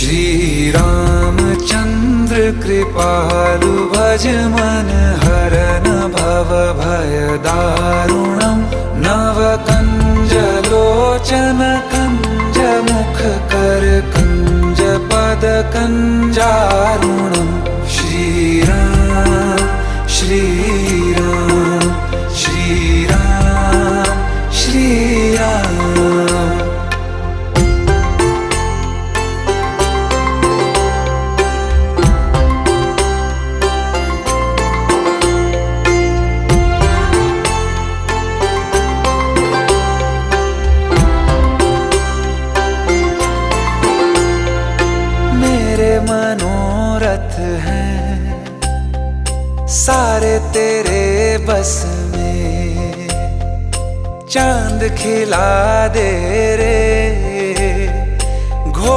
श्री रामचंद्र कृपालु भज मन हरन भव भय दारुणम नव कंज लोचन कंज मुख कर कंज पद कंजारुणम श्री राम श्री राम श्री राम श्री राम। मेरे मनोरथ हैं सारे तेरे बस में, चांद खिला दे रे घो